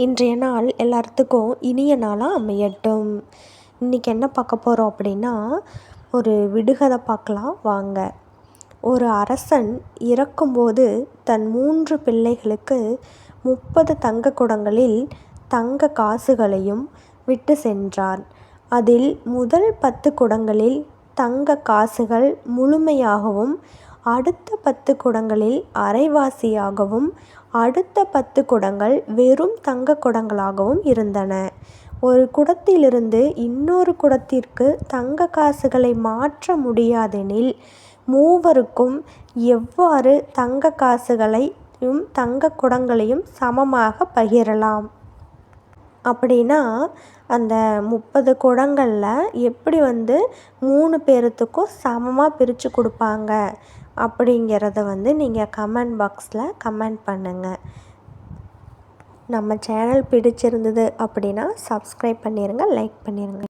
இன்றைய நாள் எல்லாத்துக்கும் இனிய நாளாக அமையட்டும். இன்றைக்கி என்ன பார்க்க போகிறோம் அப்படின்னா, ஒரு விடுகதை பார்க்கலாம் வாங்க. ஒரு அரசன் இறக்கும்போது தன் 3 பிள்ளைகளுக்கு 30 தங்க குடங்களில் தங்க காசுகளையும் விட்டு சென்றார். அதில் முதல் 10 குடங்களில் தங்க காசுகள் முழுமையாகவும், அடுத்த 10 குடங்களில் அரைவாசியாகவும், அடுத்த 10 குடங்கள் வெறும் தங்க குடங்களாகவும் இருந்தன. ஒரு குடத்திலிருந்து இன்னொரு குடத்திற்கு தங்க காசுகளை மாற்ற முடியாதெனில் மூவருக்கும் எவ்வாறு தங்க காசுகளையும் தங்க குடங்களையும் சமமாக பகிரலாம்? அப்படின்னா அந்த 30 குடங்களில் எப்படி 3 பேர்த்துக்கும் சமமாக பிரித்து கொடுப்பாங்க அப்படிங்கிறத நீங்கள் கமெண்ட் பாக்ஸில் கமெண்ட் பண்ணுங்கள். நம்ம சேனல் பிடிச்சிருந்தது அப்படின்னா சப்ஸ்கிரைப் பண்ணிடுங்க, லைக் பண்ணிடுங்க.